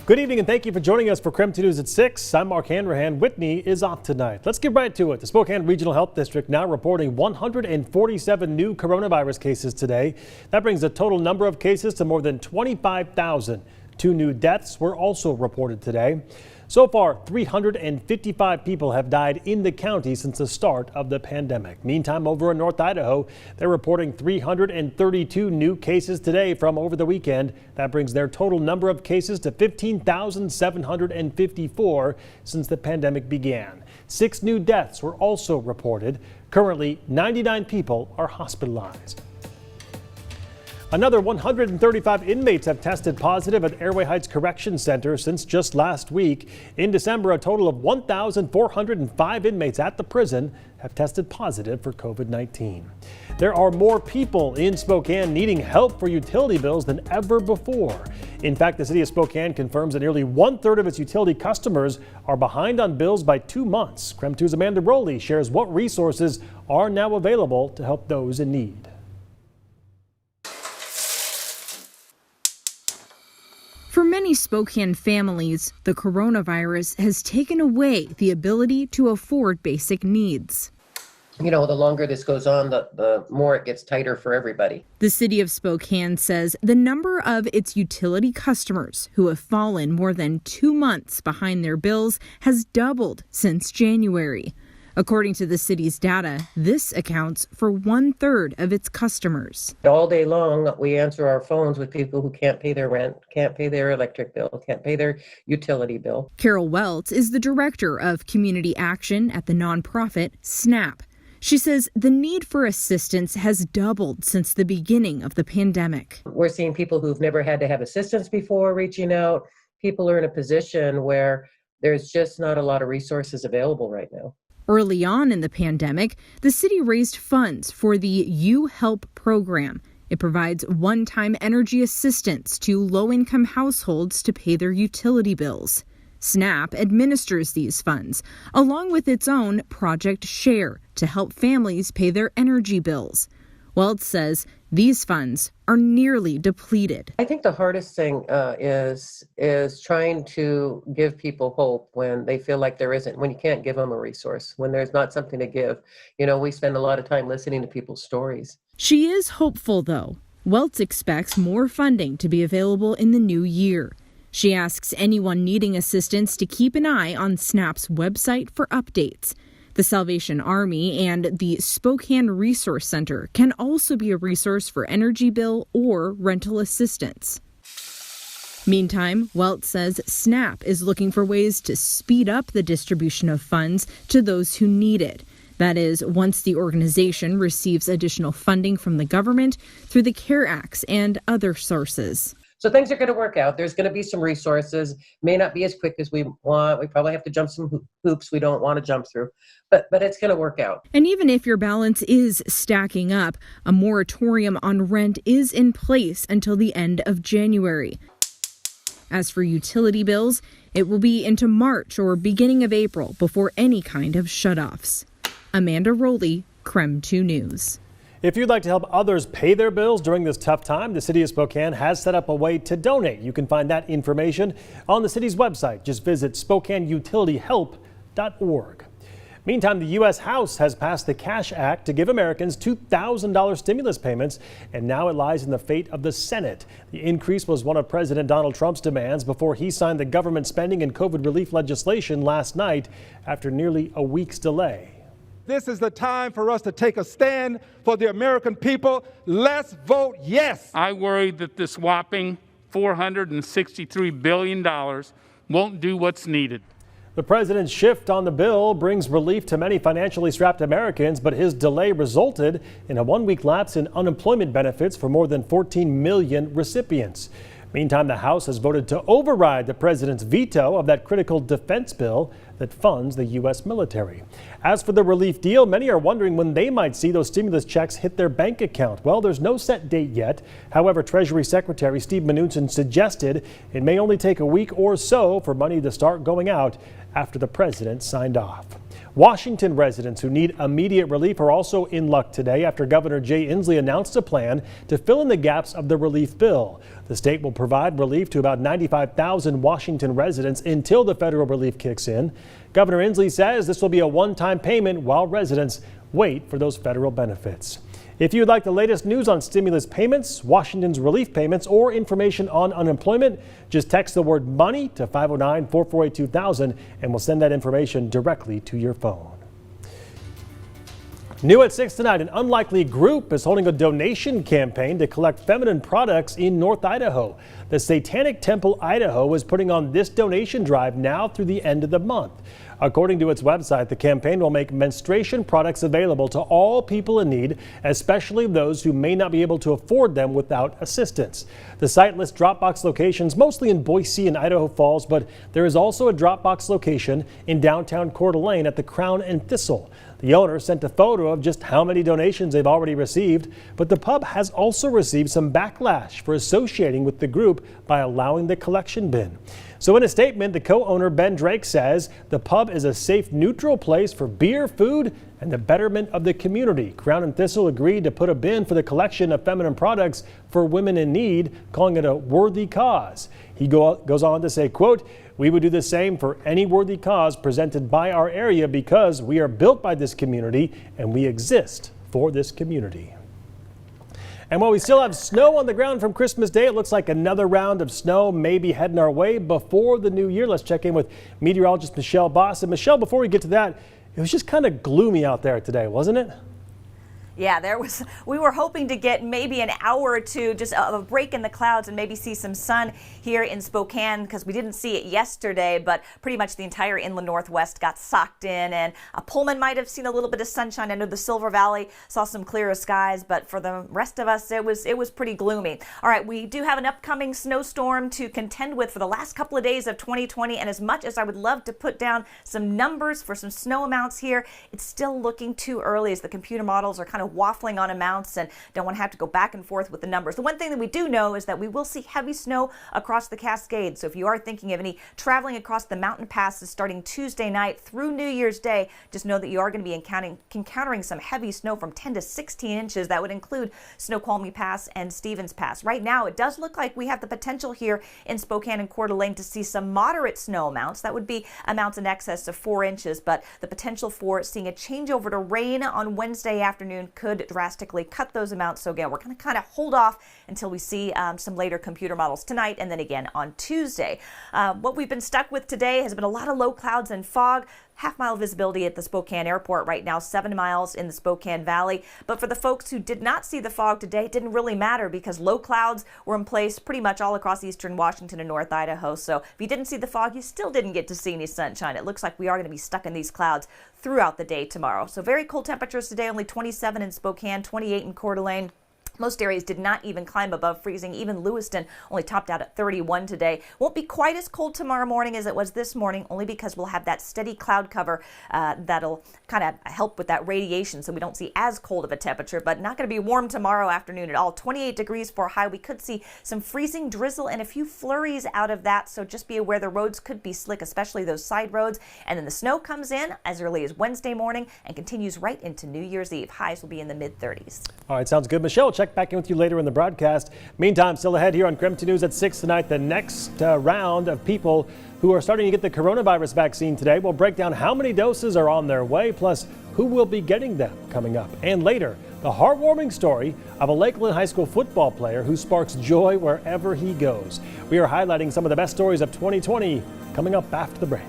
Good evening and thank you for joining us for KREM 2 News at 6. I'm Mark Hanrahan. Whitney is off tonight. Let's get right to it. The Spokane Regional Health District now reporting 147 new coronavirus cases today. That brings the total number of cases to more than 25,000. 2 new deaths were also reported today. So far, 355 people have died in the county since the start of the pandemic. Meantime, over in North Idaho, they're reporting 332 new cases today from over the weekend. That brings their total number of cases to 15,754 since the pandemic began. 6 new deaths were also reported. Currently, 99 people are hospitalized. Another 135 inmates have tested positive at Airway Heights Corrections Center since just last week. In December, a total of 1,405 inmates at the prison have tested positive for COVID-19. There are more people in Spokane needing help for utility bills than ever before. In fact, the city of Spokane confirms that nearly 1/3 of its utility customers are behind on bills by 2 months. KREM 2's Amanda Rowley shares what resources are now available to help those in need. For many Spokane families, the coronavirus has taken away the ability to afford basic needs. You know, the longer this goes on, the more it gets tighter for everybody. The city of Spokane says the number of its utility customers who have fallen more than 2 months behind their bills has doubled since January. According to the city's data, this accounts for 1/3 of its customers. All day long, we answer our phones with people who can't pay their rent, can't pay their electric bill, can't pay their utility bill. Carol Welts is the director of community action at the nonprofit SNAP. She says the need for assistance has doubled since the beginning of the pandemic. We're seeing people who've never had to have assistance before reaching out. People are in a position where there's just not a lot of resources available right now. Early on in the pandemic, the city raised funds for the You Help program. It provides one-time energy assistance to low-income households to pay their utility bills. SNAP administers these funds, along with its own Project Share, to help families pay their energy bills. Welts says these funds are nearly depleted. I think the hardest thing is trying to give people hope when they feel like there isn't, when you can't give them a resource, when there's not something to give. You know, we spend a lot of time listening to people's stories. She is hopeful, though. Welts expects more funding to be available in the new year. She asks anyone needing assistance to keep an eye on SNAP's website for updates. The Salvation Army and the Spokane Resource Center can also be a resource for energy bill or rental assistance. Meantime, Welts says SNAP is looking for ways to speed up the distribution of funds to those who need it. That is, once the organization receives additional funding from the government through the CARE Acts and other sources. So things are going to work out. There's going to be some resources. May not be as quick as we want. We probably have to jump some hoops we don't want to jump through. But it's going to work out. And even if your balance is stacking up, a moratorium on rent is in place until the end of January. As for utility bills, it will be into March or beginning of April before any kind of shutoffs. Amanda Rowley, KREM 2 News. If you'd like to help others pay their bills during this tough time, the city of Spokane has set up a way to donate. You can find that information on the city's website. Just visit SpokaneUtilityHelp.org. Meantime, the U.S. House has passed the Cash Act to give Americans $2,000 stimulus payments, and now it lies in the fate of the Senate. The increase was one of President Donald Trump's demands before he signed the government spending and COVID relief legislation last night after nearly a week's delay. This is the time for us to take a stand for the American people. Let's vote yes. I worry that this whopping $463 billion won't do what's needed. The president's shift on the bill brings relief to many financially strapped Americans, but his delay resulted in a 1-week lapse in unemployment benefits for more than 14 million recipients. Meantime, the House has voted to override the president's veto of that critical defense bill that funds the U.S. military. As for the relief deal, many are wondering when they might see those stimulus checks hit their bank account. Well, there's no set date yet. However, Treasury Secretary Steve Mnuchin suggested it may only take a week or so for money to start going out after the president signed off. Washington residents who need immediate relief are also in luck today after Governor Jay Inslee announced a plan to fill in the gaps of the relief bill. The state will provide relief to about 95,000 Washington residents until the federal relief kicks in. Governor Inslee says this will be a one-time payment while residents wait for those federal benefits. If you'd like the latest news on stimulus payments, Washington's relief payments, or information on unemployment, just text the word money to 509-448-2000 and we'll send that information directly to your phone. New at 6 tonight, an unlikely group is holding a donation campaign to collect feminine products in North Idaho. The Satanic Temple Idaho is putting on this donation drive now through the end of the month. According to its website, the campaign will make menstruation products available to all people in need, especially those who may not be able to afford them without assistance. The site lists Dropbox locations mostly in Boise and Idaho Falls, but there is also a Dropbox location in downtown Coeur d'Alene at the Crown and Thistle. The owner sent a photo of just how many donations they've already received, but the pub has also received some backlash for associating with the group by allowing the collection bin. So in a statement, the co-owner Ben Drake says the pub is a safe, neutral place for beer, food, and the betterment of the community. Crown and Thistle agreed to put a bin for the collection of feminine products for women in need, calling it a worthy cause. He goes on to say, quote, "We would do the same for any worthy cause presented by our area because we are built by this community and we exist for this community." And while we still have snow on the ground from Christmas Day, it looks like another round of snow may be heading our way before the new year. Let's check in with meteorologist Michelle Boss. And Michelle, before we get to that, it was just kind of gloomy out there today, wasn't it? Yeah, we were hoping to get maybe an hour or two just of a break in the clouds and maybe see some sun here in Spokane because we didn't see it yesterday, but pretty much the entire inland Northwest got socked in, and Pullman might have seen a little bit of sunshine. I know the Silver Valley saw some clearer skies, but for the rest of us, it was pretty gloomy. All right, we do have an upcoming snowstorm to contend with for the last couple of days of 2020, and as much as I would love to put down some numbers for some snow amounts here, it's still looking too early as the computer models are kind of waffling on amounts and don't want to have to go back and forth with the numbers. The one thing that we do know is that we will see heavy snow across the Cascades. So if you are thinking of any traveling across the mountain passes starting Tuesday night through New Year's Day, just know that you are going to be encountering some heavy snow from 10 to 16 inches. That would include Snoqualmie Pass and Stevens Pass. Right now, it does look like we have the potential here in Spokane and Coeur d'Alene to see some moderate snow amounts. That would be amounts in excess of 4 inches, but the potential for seeing a changeover to rain on Wednesday afternoon could drastically cut those amounts. So again, we're going to kind of hold off until we see some later computer models tonight and then again on Tuesday. What we've been stuck with today has been a lot of low clouds and fog. Half-mile visibility at the Spokane airport right now, 7 miles in the Spokane Valley. But for the folks who did not see the fog today, it didn't really matter because low clouds were in place pretty much all across eastern Washington and North Idaho. So if you didn't see the fog, you still didn't get to see any sunshine. It looks like we are going to be stuck in these clouds throughout the day tomorrow. So very cold temperatures today, only 27 in Spokane, 28 in Coeur d'Alene. Most areas did not even climb above freezing. Even Lewiston only topped out at 31 today. Won't be quite as cold tomorrow morning as it was this morning, only because we'll have that steady cloud cover that'll kind of help with that radiation so we don't see as cold of a temperature, but not going to be warm tomorrow afternoon at all. 28 degrees for a high. We could see some freezing drizzle and a few flurries out of that, so just be aware the roads could be slick, especially those side roads. And then the snow comes in as early as Wednesday morning and continues right into New Year's Eve. Highs will be in the mid-30s. All right, sounds good. Michelle, check back in with you later in the broadcast. Meantime, still ahead here on KREM 2 News at 6 tonight, the next round of people who are starting to get the coronavirus vaccine today. We'll break down how many doses are on their way, plus who will be getting them coming up. And later, the heartwarming story of a Lakeland High School football player who sparks joy wherever he goes. We are highlighting some of the best stories of 2020 coming up after the break.